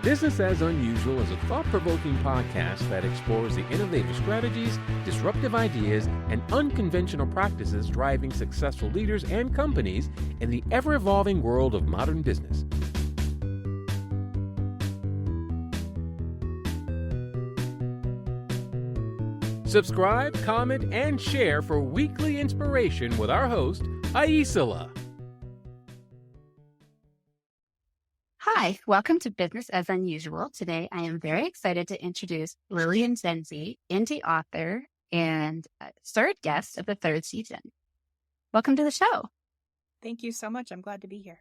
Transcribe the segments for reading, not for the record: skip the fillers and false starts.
Business as Unusual is a thought-provoking podcast that explores the innovative strategies, disruptive ideas, and unconventional practices driving successful leaders and companies in the ever-evolving world of modern business. Subscribe, comment, and share for weekly inspiration with our host, Aicila. Hi, welcome to Business as Unusual. Today, I am very excited to introduce Lilian Zenzi, indie author and third guest of the third season. Welcome to the show. Thank you so much. I'm glad to be here.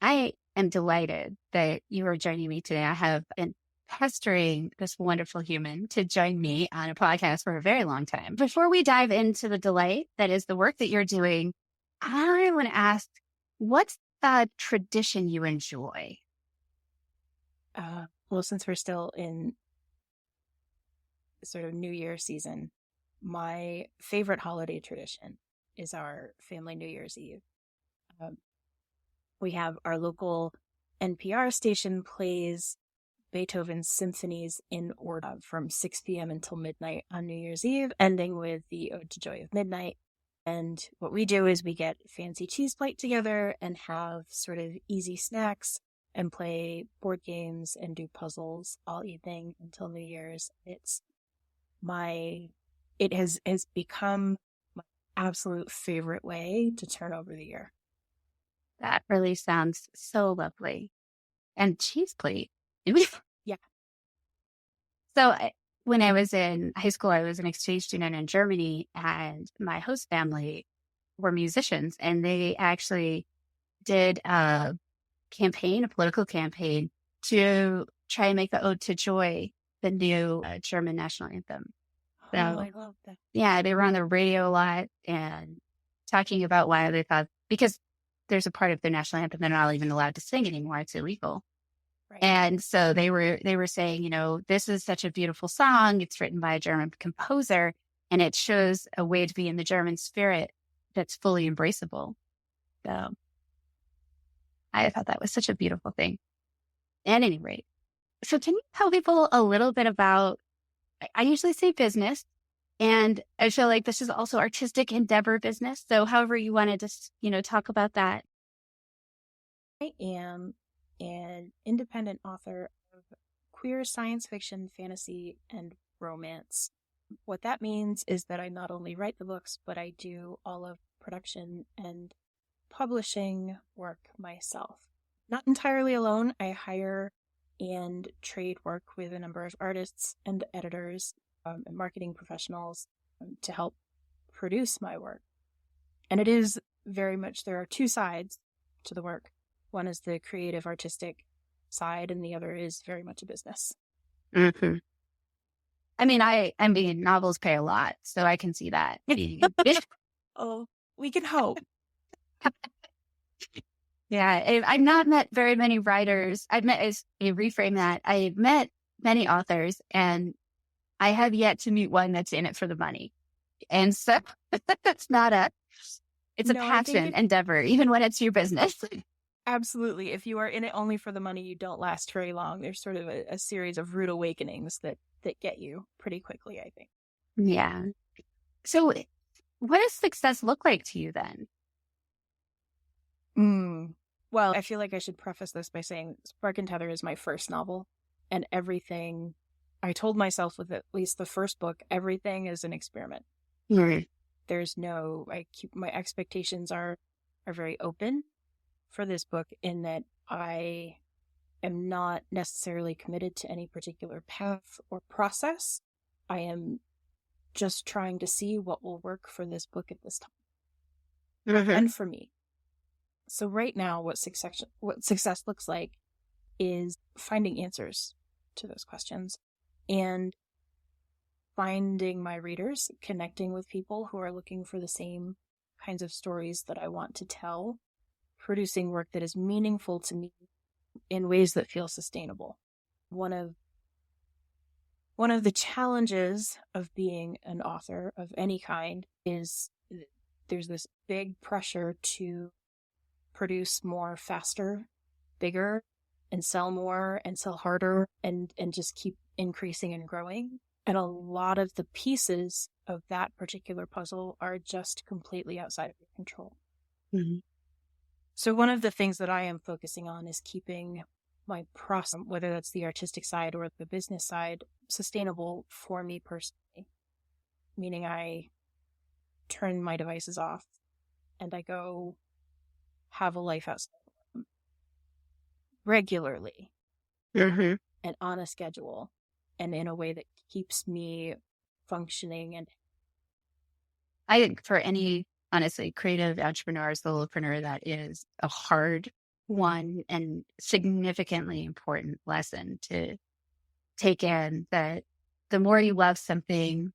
I am delighted that you are joining me today. I have been pestering this wonderful human to join me on a podcast for a very long time. Before we dive into the delight that is the work that you're doing, I want to ask, what's the tradition you enjoy? Well, since we're still in sort of New Year season, my favorite holiday tradition is our family New Year's Eve. We have our local NPR station plays Beethoven's symphonies in order from 6 p.m. until midnight on New Year's Eve, ending with the Ode to Joy of Midnight. And what we do is we get fancy cheese plate together and have sort of easy snacks and play board games and do puzzles all evening until New Year's. It has become my absolute favorite way to turn over the year. That really sounds so lovely. And cheese plate. Yeah. So when I was in high school, I was an exchange student in Germany, and my host family were musicians, and they actually did a political campaign to try and make the Ode to Joy the new German national anthem. So, I love that. Yeah, they were on the radio a lot and talking about why they thought, because there's a part of their national anthem they're not even allowed to sing anymore. It's illegal. Right. And so they were saying, this is such a beautiful song. It's written by a German composer, and it shows a way to be in the German spirit that's fully embraceable. So I thought that was such a beautiful thing. At any rate, so can you tell people a little bit about, I usually say business, and I feel like this is also artistic endeavor business. So however you want to just, talk about that. I am an independent author of queer science fiction, fantasy, and romance. What that means is that I not only write the books, but I do all of production and publishing work myself. Not entirely alone. I hire and trade work with a number of artists and editors and marketing professionals to help produce my work. And it is very much, there are two sides to the work. One is the creative, artistic side, and the other is very much a business. Mm-hmm. I mean, novels pay a lot, so I can see that. Oh, we can hope. Yeah, I've not met very many writers. I've met many authors, and I have yet to meet one that's in it for the money. And so that's it's a passion endeavor, even when it's your business. Absolutely. If you are in it only for the money, you don't last very long. There's sort of a series of rude awakenings that get you pretty quickly, I think. Yeah. So what does success look like to you then? Well, I feel like I should preface this by saying Spark and Tether is my first novel, and everything I told myself with at least the first book, everything is an experiment. Mm-hmm. There's my expectations are very open for this book, in that I am not necessarily committed to any particular path or process. I am just trying to see what will work for this book at this time. Mm-hmm. And for me. So right now, what success looks like is finding answers to those questions and finding my readers, connecting with people who are looking for the same kinds of stories that I want to tell, producing work that is meaningful to me in ways that feel sustainable. One of the challenges of being an author of any kind is there's this big pressure to produce more, faster, bigger, and sell more and sell harder and just keep increasing and growing. And a lot of the pieces of that particular puzzle are just completely outside of your control. Mm-hmm. So one of the things that I am focusing on is keeping my process, whether that's the artistic side or the business side, sustainable for me personally. Meaning I turn my devices off and I go have a life outside of them regularly Mm-hmm. and on a schedule and in a way that keeps me functioning. And I think for any, honestly, creative entrepreneur, solopreneur, that is a hard one and significantly important lesson to take in, that the more you love something,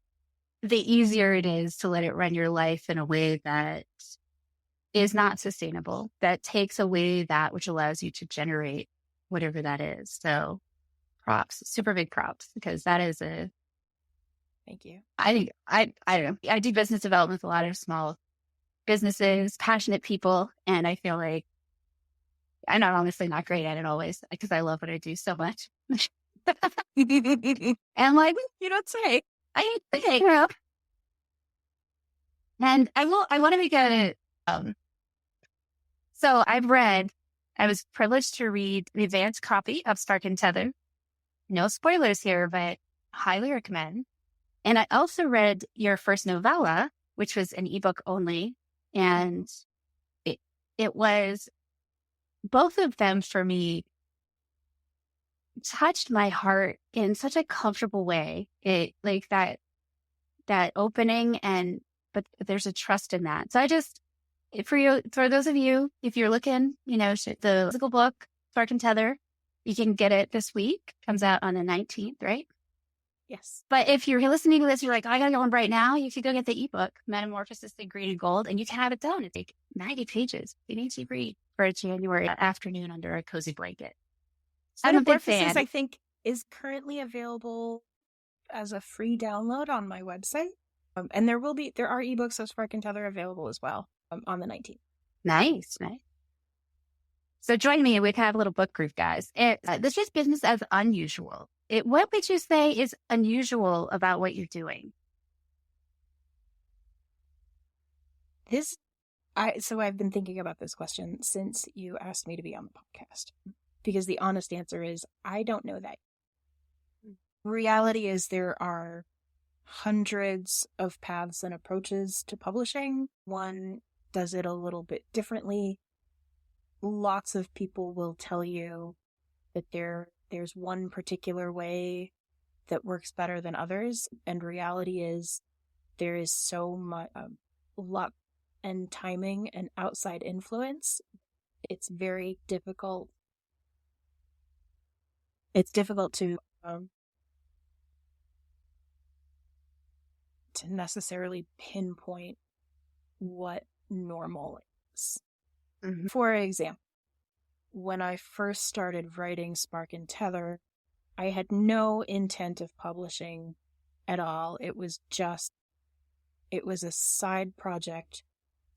the easier it is to let it run your life in a way that is not sustainable, that takes away that which allows you to generate whatever that is. So props, super big props, because that is thank you. I think, I don't know. I do business development with a lot of small businesses, passionate people. And I feel like I'm honestly not great at it always because I love what I do so much. And like, you don't say, I hate to, and I want to make so I was privileged to read the advanced copy of Spark and Tether. No spoilers here, but highly recommend. And I also read your first novella, which was an ebook only. And it was, both of them for me touched my heart in such a comfortable way. It like that opening, but there's a trust in that. So for those of you, if you're looking, the physical book, Spark and Tether, you can get it this week. Comes out on the 19th, right? Yes. But if you're listening to this, you're like, I gotta go on right now. You could go get the ebook, Metamorphosis in Green and Gold, and you can have it done. It's like 90 pages. You need to read for a January afternoon under a cozy blanket. I'm a big fan. I think is currently available as a free download on my website. And there are ebooks of Spark and Tether available as well on the 19th. Nice. So join me. We can have a little book group, guys. This is business as unusual. What would you say is unusual about what you're doing? So I've been thinking about this question since you asked me to be on the podcast, because the honest answer is I don't know that. Reality is there are hundreds of paths and approaches to publishing. One does it a little bit differently. Lots of people will tell you that there's one particular way that works better than others. And reality is there is so much luck and timing and outside influence. It's very difficult. It's difficult to necessarily pinpoint what normal is. Mm-hmm. For example, when I first started writing Spark and Tether, I had no intent of publishing at all. It was a side project,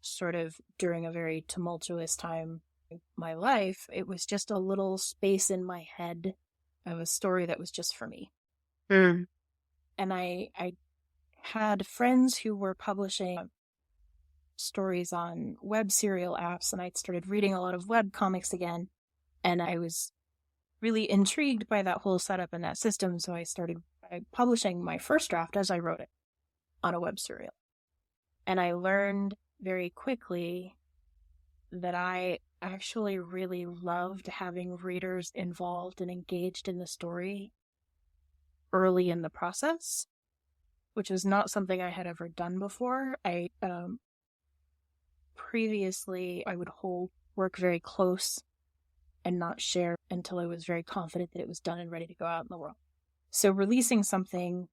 sort of during a very tumultuous time in my life. It was just a little space in my head of a story that was just for me. Mm. And I had friends who were publishing stories on web serial apps, and I started reading a lot of web comics again, and I was really intrigued by that whole setup and that system, so I started publishing my first draft as I wrote it on a web serial. And I learned very quickly that I actually really loved having readers involved and engaged in the story early in the process, which was not something I had ever done before. Previously, I would hold work very close and not share until I was very confident that it was done and ready to go out in the world. So releasing something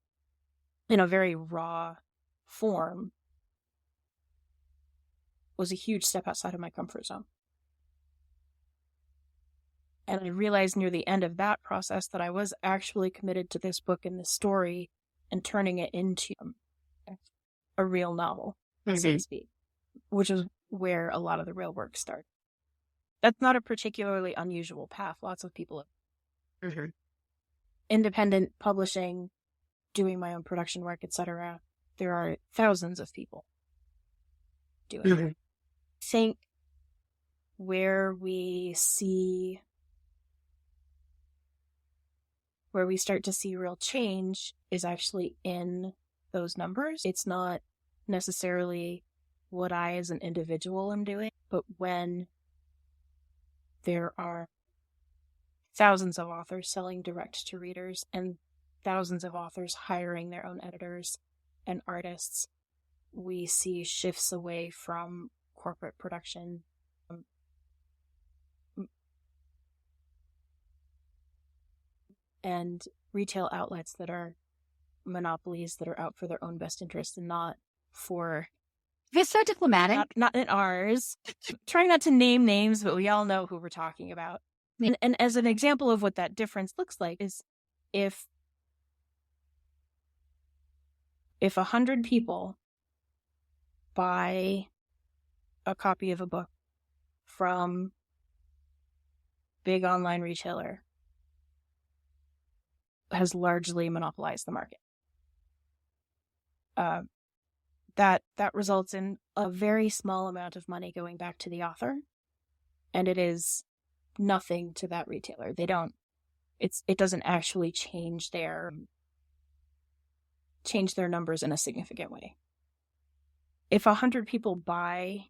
in a very raw form was a huge step outside of my comfort zone. And I realized near the end of that process that I was actually committed to this book and this story and turning it into a real novel, so to speak, which is where a lot of the real work started. That's not a particularly unusual path. Lots of people have Mm-hmm. independent publishing, doing my own production work, etc. There are thousands of people doing it. I think where we start to see real change is actually in those numbers. It's not necessarily what I as an individual am doing, but when there are thousands of authors selling direct to readers and thousands of authors hiring their own editors and artists, we see shifts away from corporate production and retail outlets that are monopolies that are out for their own best interest and not for It's so diplomatic. not in ours. Trying not to name names, but we all know who we're talking about. And as an example of what that difference looks like is if 100 people buy a copy of a book from big online retailer has largely monopolized the market. That results in a very small amount of money going back to the author, and it is nothing to that retailer. It doesn't actually change their numbers in a significant way. If 100 people buy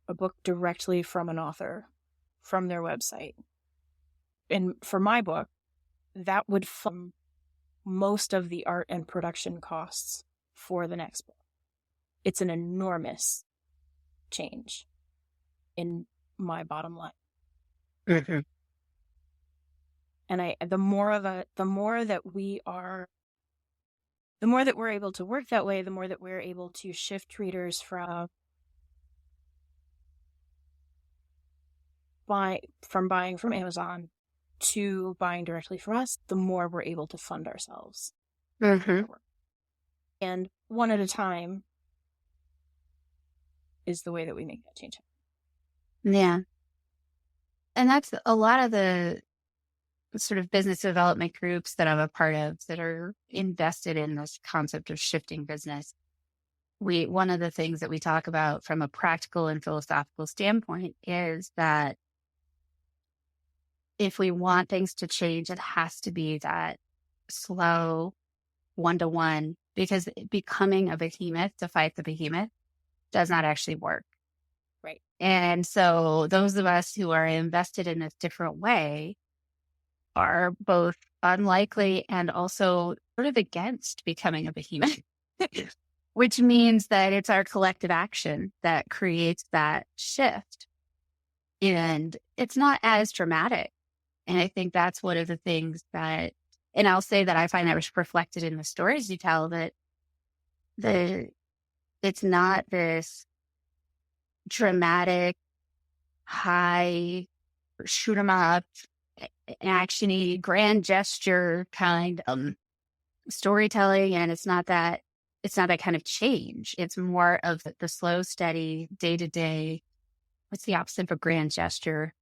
a book directly from an author from their website, and for my book, that would fund most of the art and production costs for the next book. It's an enormous change in my bottom line. Mm-hmm. And the more that we're able to work that way, the more that we're able to shift readers from buying from Amazon to buying directly from us, the more we're able to fund ourselves. Mm-hmm. And one at a time is the way that we make that change. Yeah. And that's a lot of the sort of business development groups that I'm a part of that are invested in this concept of shifting business. One of the things that we talk about from a practical and philosophical standpoint is that if we want things to change, it has to be that slow one-to-one, because becoming a behemoth to fight the behemoth does not actually work. Right. And so those of us who are invested in this different way are both unlikely and also sort of against becoming a behemoth, which means that it's our collective action that creates that shift. And it's not as dramatic. And I think that's one of the things that, and I'll say that I find that was reflected in the stories you tell, that it's not this dramatic, high, shoot 'em up, actiony, grand gesture kind of storytelling. And it's not that kind of change. It's more of the slow, steady, day to day. What's the opposite of a grand gesture?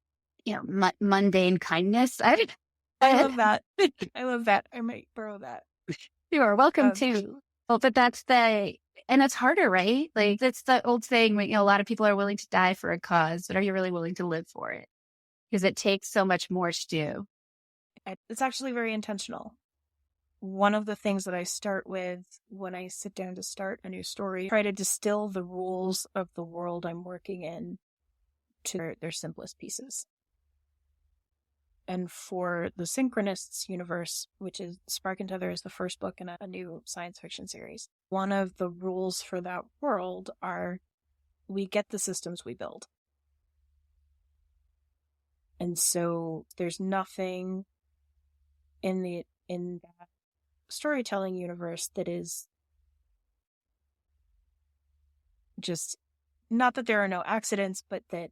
Mundane kindness. I love that. I love that. I might borrow that. You are welcome to. Well, but and it's harder, right? Like, that's the old saying, a lot of people are willing to die for a cause, but are you really willing to live for it? Because it takes so much more to do. It's actually very intentional. One of the things that I start with when I sit down to start a new story, try to distill the rules of the world I'm working in to their simplest pieces. And for the Synchronists universe, which is Spark and Tether is the first book in a new science fiction series, one of the rules for that world are we get the systems we build. And so there's nothing in that storytelling universe that is just, not that there are no accidents, but that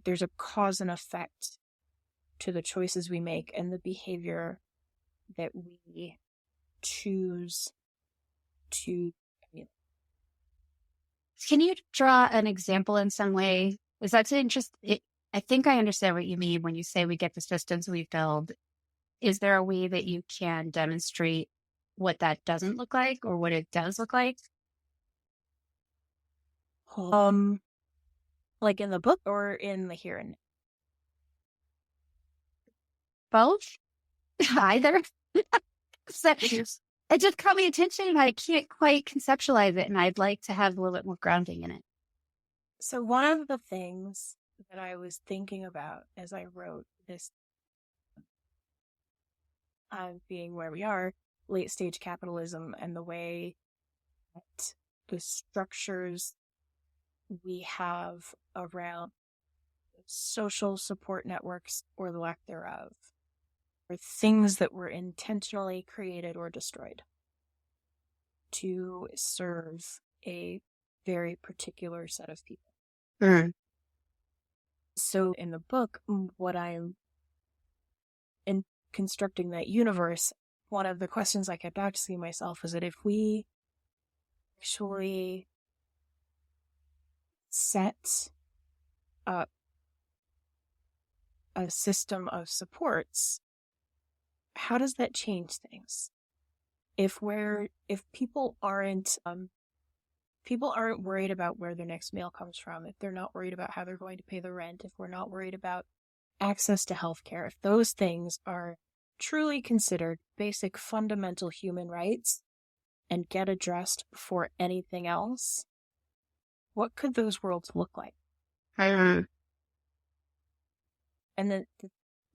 there's a cause and effect to the choices we make and the behavior that we choose to. Can you draw an example in some way Is that interesting? I think I understand what you mean when you say we get the systems we build. Is there a way that you can demonstrate what that doesn't look like or what it does look like? Like in the book or in the here and now? Both? Either? So, it just caught my attention and I can't quite conceptualize it. And I'd like to have a little bit more grounding in it. So one of the things that I was thinking about as I wrote this, being where we are, late stage capitalism, and the way that the structures we have around social support networks or the lack thereof are things that were intentionally created or destroyed to serve a very particular set of people. Mm. So in the book, in constructing that universe, one of the questions I kept asking myself is that if we actually set up a system of supports, how does that change things? If people aren't worried about where their next meal comes from, if they're not worried about how they're going to pay the rent, if we're not worried about access to healthcare, if those things are truly considered basic fundamental human rights and get addressed before anything else, what could those worlds look like? And then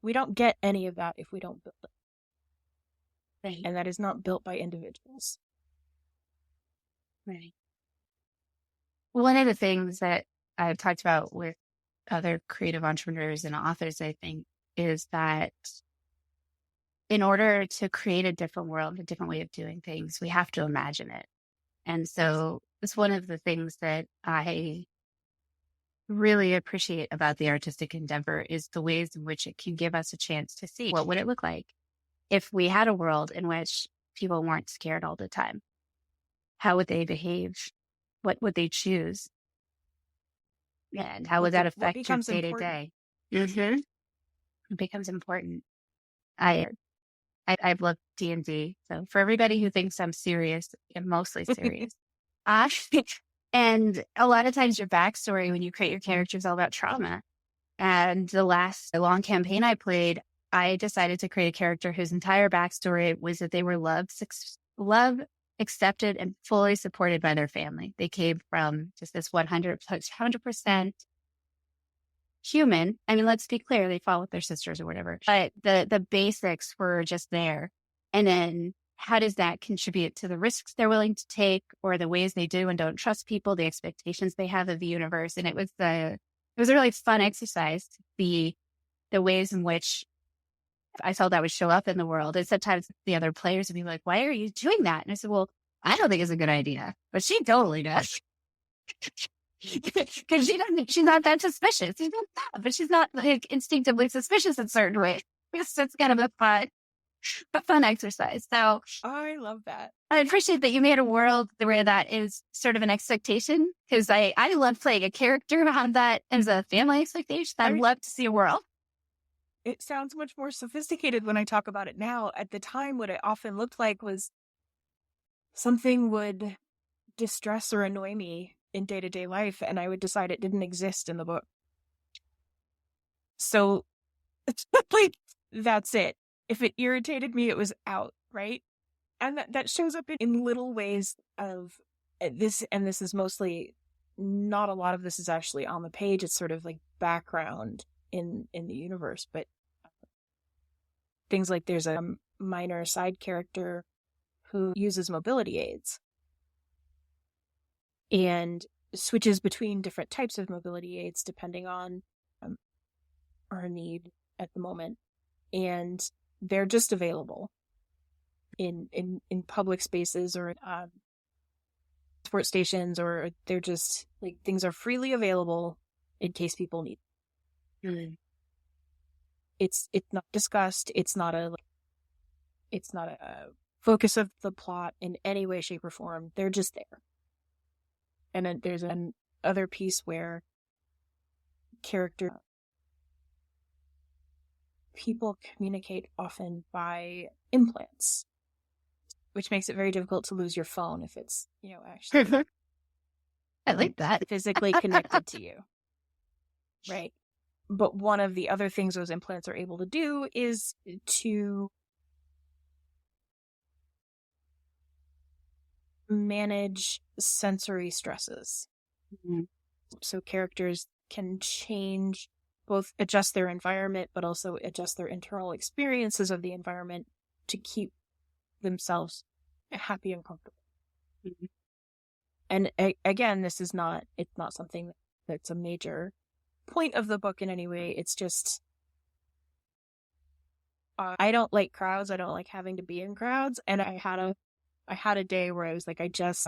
we don't get any of that if we don't build it. Right. And that is not built by individuals. Right. One of the things that I've talked about with other creative entrepreneurs and authors, I think, is that in order to create a different world, a different way of doing things, we have to imagine it. And so it's one of the things that I really appreciate about the artistic endeavor is the ways in which it can give us a chance to see what would it look like if we had a world in which people weren't scared all the time. How would they behave? What would they choose? And how would that affect your day to day? It becomes important. I've loved D&D. So for everybody who thinks I'm serious, I'm mostly serious. And a lot of times your backstory when you create your character is all about trauma. And the last long campaign I played, I decided to create a character whose entire backstory was that they were loved, accepted, and fully supported by their family. They came from just this 100% human. I mean, let's be clear, they fought with their sisters or whatever, but the basics were just there. And then how does that contribute to the risks they're willing to take or the ways they do and don't trust people, the expectations they have of the universe? And it was a really fun exercise to see the ways in which I felt that would show up in the world. And sometimes the other players would be like, why are you doing that? And I said, well, I don't think it's a good idea, but she totally does. Because she's not that suspicious. She's not that, but she's not like instinctively suspicious in certain ways. It's kind of a fun exercise. So I love that. I appreciate that you made a world where that is sort of an expectation, because I love playing a character on that as a family expectation. I'd love to see a world. It sounds much more sophisticated when I talk about it now. At the time, what it often looked like was something would distress or annoy me in day-to-day life, and I would decide it didn't exist in the book. So it's like, that's it. If it irritated me, it was out, right? And that shows up in little ways of this, and this is mostly, not a lot of this is actually on the page. It's sort of like background in the universe, but things like there's a minor side character who uses mobility aids and switches between different types of mobility aids depending on her need at the moment. And they're just available in public spaces or sports stations, or they're just like, things are freely available in case people need them. Mm. It's not discussed. It's not a focus of the plot in any way, shape, or form. They're just there. And then there's an other piece where character. People communicate often by implants, which makes it very difficult to lose your phone if it's, actually I like that. physically connected to you. Right. But one of the other things those implants are able to do is to manage sensory stresses. Mhm. So characters can change, both adjust their environment, but also adjust their internal experiences of the environment to keep themselves happy and comfortable. Mhm. And again, it's not something that's a major point of the book in any way. It's just, I don't like crowds. I don't like having to be in crowds. And I had a day where I was like, I just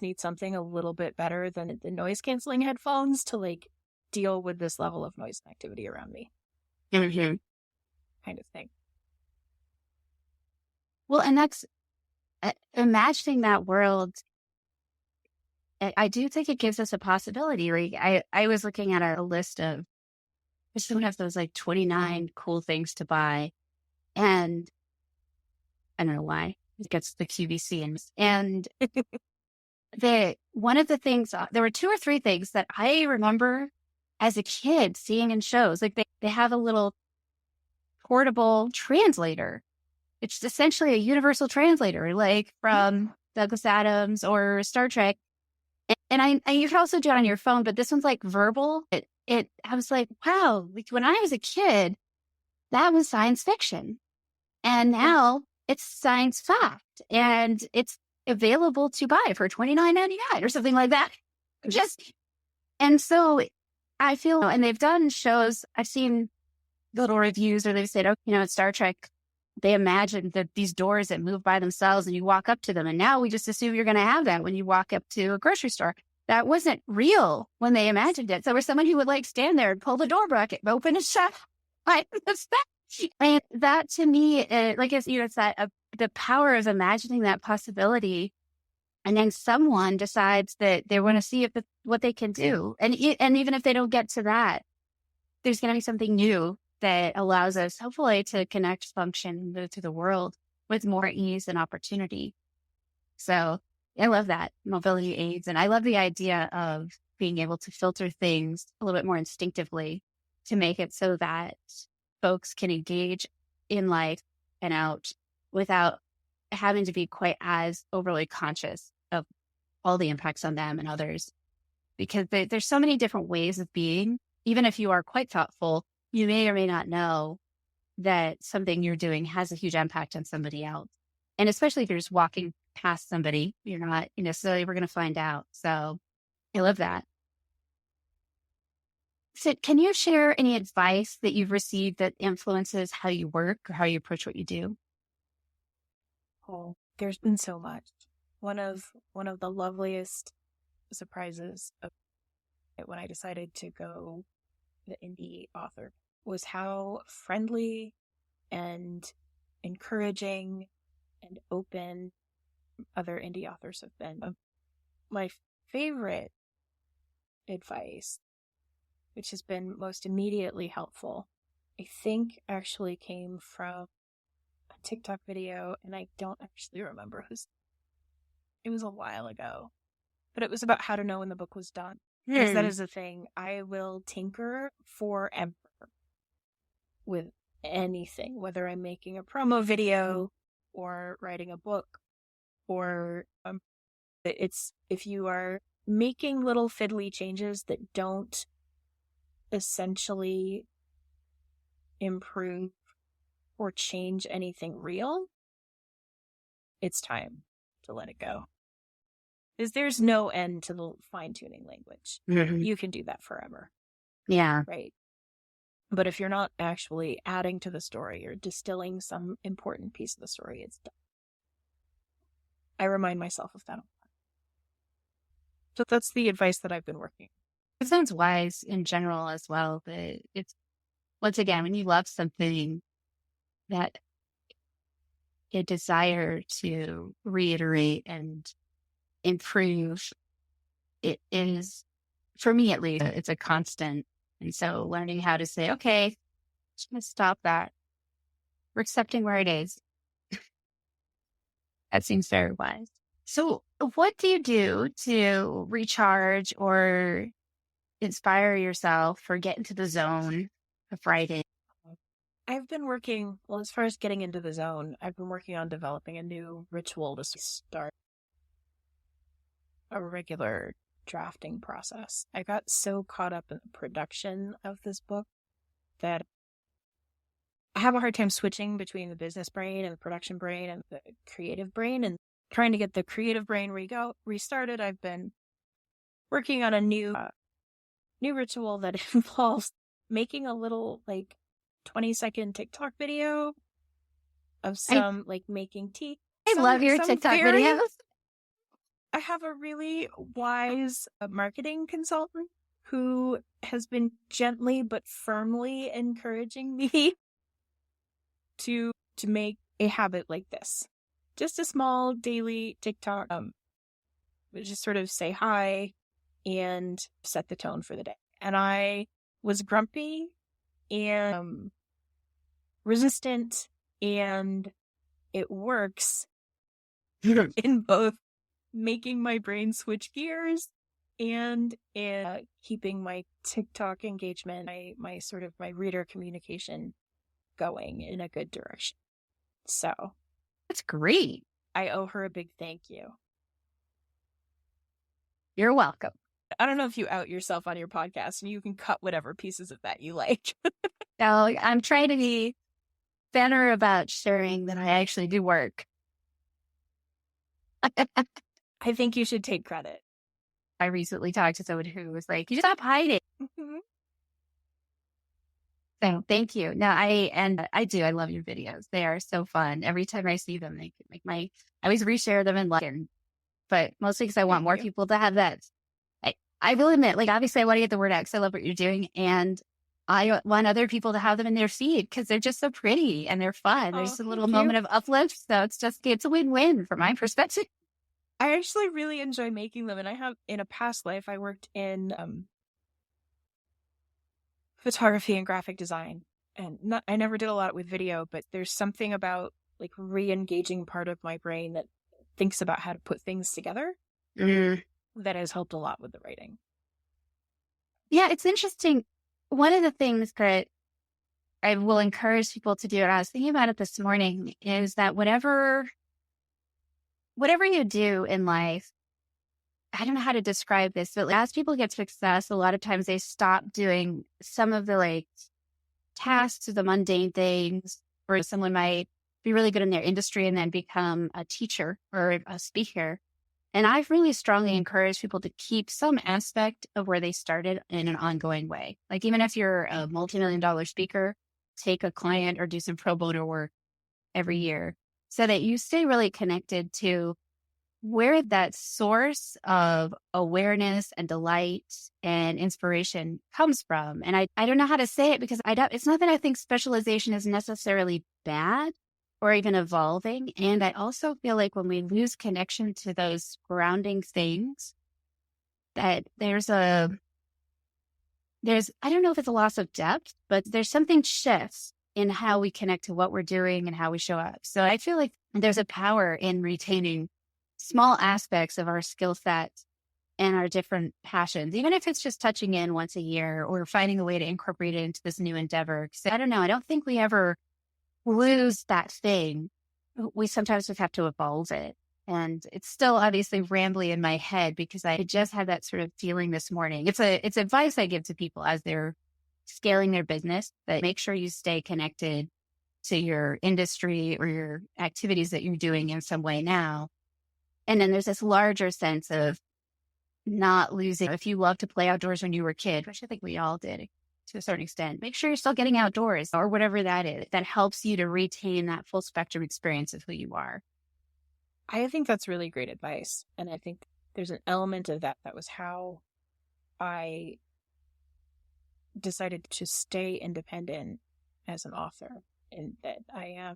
need something a little bit better than the noise canceling headphones to like deal with this level of noise and activity around me, Mhm. kind of thing. Well, and that's imagining that world. I do think it gives us a possibility, right? I was looking at a list of, someone has those like 29 cool things to buy. And I don't know why it gets the QVC and one of the things, there were 2 or 3 things that I remember as a kid seeing in shows. Like they have a little portable translator. It's essentially a universal translator, like from Douglas Adams or Star Trek. And you can also do it on your phone, but this one's like verbal. I was like, wow, like when I was a kid, that was science fiction. And now it's science fact and it's available to buy for $29.99 or something like that. And so I feel, and they've done shows, I've seen little reviews where they've said, oh, at Star Trek, they imagined that these doors that move by themselves and you walk up to them. And now we just assume you're going to have that when you walk up to a grocery store. That wasn't real when they imagined it. So there was someone who would like stand there and pull the door bracket, open and shut. And that to me, it's that the power of imagining that possibility. And then someone decides that they want to see what they can do. And even if they don't get to that, there's going to be something new that allows us hopefully to connect, function to the world with more ease and opportunity. So I love that, mobility aids. And I love the idea of being able to filter things a little bit more instinctively to make it so that folks can engage in life and out without having to be quite as overly conscious of all the impacts on them and others. Because there's so many different ways of being. Even if you are quite thoughtful, you may or may not know that something you're doing has a huge impact on somebody else. And especially if you're just walking past somebody, you're not necessarily ever going to find out. So I love that. So can you share any advice that you've received that influences how you work or how you approach what you do? Oh, there's been so much. One of the loveliest surprises of when I decided to go the indie author was how friendly and encouraging and open other indie authors have been. My favorite advice, which has been most immediately helpful, I think actually came from a TikTok video, and I don't actually remember who's. It was a while ago, but it was about how to know when the book was done. Because that is the thing. I will tinker forever with anything, whether I'm making a promo video or writing a book, or it's if you are making little fiddly changes that don't essentially improve or change anything real, it's time to let it go. Because there's no end to the fine-tuning language. Mm-hmm. You can do that forever. Yeah. Right. But if you're not actually adding to the story or distilling some important piece of the story, it's done. I remind myself of that. So that's the advice that I've been working. It sounds wise in general as well. But it's, once again, when you love something, that a desire to reiterate and improve, it is for me at least, it's a constant. And so learning how to say, okay, just going to stop that. We're accepting where it is. That seems very wise. So what do you do to recharge or inspire yourself or get into the zone of writing? I've been working, well, as far as getting into the zone, I've been working on developing a new ritual to start a regular drafting process. I got so caught up in the production of this book that I have a hard time switching between the business brain and the production brain and the creative brain, and trying to get the creative brain restarted. I've been working on a new ritual that involves making a little 20-second TikTok video of some making tea. I love your TikTok videos. I have a really wise marketing consultant who has been gently but firmly encouraging me to make a habit like this. Just a small daily TikTok, just sort of say hi and set the tone for the day. And I was grumpy and resistant, and it works in both making my brain switch gears and in keeping my TikTok engagement, my reader communication going in a good direction. So that's great. I owe her a big thank you. You're welcome. I don't know if you out yourself on your podcast, and you can cut whatever pieces of that you like. No, I'm trying to be better about sharing that I actually do work. I think you should take credit. I recently talked to someone who was like, you just stop hiding. Mm-hmm. So thank you. No, I do. I love your videos. They are so fun. Every time I see them, they make I always reshare them and but mostly because I want more people to have that. I will admit, obviously I want to get the word out because I love what you're doing. And I want other people to have them in their feed because they're just so pretty and they're fun. There's a little moment of uplift. So it's a win-win from my perspective. I actually really enjoy making them. And I have, in a past life, I worked in photography and graphic design. And I never did a lot with video, but there's something about re-engaging part of my brain that thinks about how to put things together that has helped a lot with the writing. Yeah, it's interesting. One of the things that I will encourage people to do, and I was thinking about it this morning, is that whatever you do in life, I don't know how to describe this, but as people get success, a lot of times they stop doing some of the tasks or the mundane things, or someone might be really good in their industry and then become a teacher or a speaker. And I've really strongly encouraged people to keep some aspect of where they started in an ongoing way. Even if you're a multi-million-dollar speaker, take a client or do some pro bono work every year so that you stay really connected to where that source of awareness and delight and inspiration comes from. And I don't know how to say it because it's not that I think specialization is necessarily bad or even evolving. And I also feel like when we lose connection to those grounding things, that there's I don't know if it's a loss of depth, but there's something shifts in how we connect to what we're doing and how we show up. So I feel like there's a power in retaining small aspects of our skill sets and our different passions, even if it's just touching in once a year or finding a way to incorporate it into this new endeavor. So I don't know. I don't think we ever lose that thing. We sometimes just have to evolve it. And it's still obviously rambly in my head because I just had that sort of feeling this morning. It's advice I give to people as they're scaling their business, that make sure you stay connected to your industry or your activities that you're doing in some way now. And then there's this larger sense of not losing. If you love to play outdoors when you were a kid, which I think we all did to a certain extent, make sure you're still getting outdoors or whatever that is. That helps you to retain that full spectrum experience of who you are. I think that's really great advice. And I think there's an element of that. That was how I decided to stay independent as an author. And that I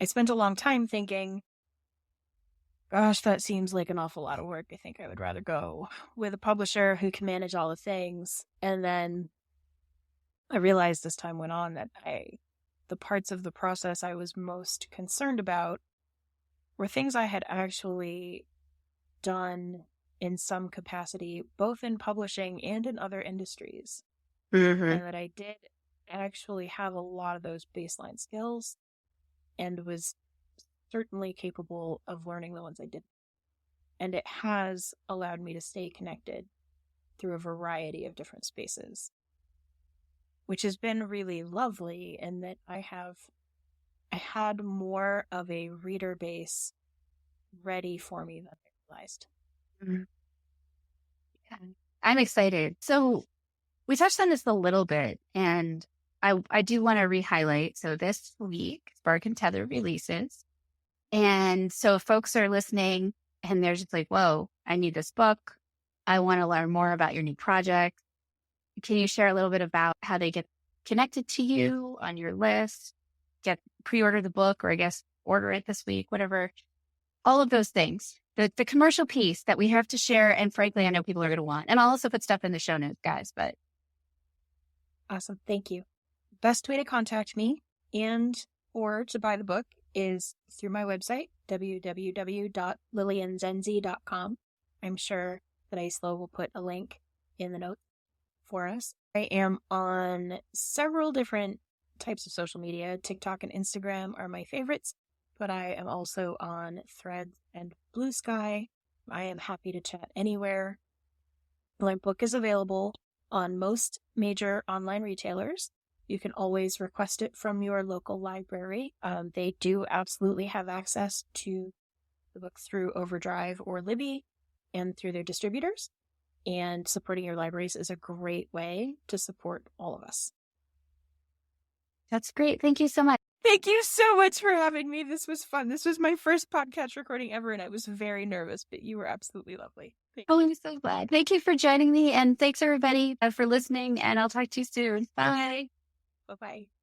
spent a long time thinking, Gosh, that seems like an awful lot of work. I think I would rather go with a publisher who can manage all the things. And then I realized as time went on that the parts of the process I was most concerned about were things I had actually done in some capacity, both in publishing and in other industries. Mm-hmm. And that I did actually have a lot of those baseline skills and was certainly capable of learning the ones I did. And it has allowed me to stay connected through a variety of different spaces, which has been really lovely in that I had more of a reader base ready for me than I realized. Mm-hmm. Yeah. I'm excited. So we touched on this a little bit, and I do want to re-highlight. So this week, Spark and Tether releases. And so if folks are listening and they're just like, whoa, I need this book. I want to learn more about your new project. Can you share a little bit about how they get connected to you on your list, pre-order the book, or I guess order it this week, whatever, all of those things, the commercial piece that we have to share. And frankly, I know people are going to want, and I'll also put stuff in the show notes, guys, but. Awesome. Thank you. Best way to contact me or to buy the book is through my website, www.lilianzenzi.com. I'm sure that Aicila will put a link in the notes for us. I am on several different types of social media. TikTok and Instagram are my favorites, but I am also on Threads and Blue Sky. I am happy to chat anywhere. My book is available on most major online retailers. You can always request it from your local library. They do absolutely have access to the book through Overdrive or Libby and through their distributors. And supporting your libraries is a great way to support all of us. That's great. Thank you so much. Thank you so much for having me. This was fun. This was my first podcast recording ever, and I was very nervous, but you were absolutely lovely. I'm so glad. Thank you for joining me, and thanks everybody for listening, and I'll talk to you soon. Bye. Bye-bye.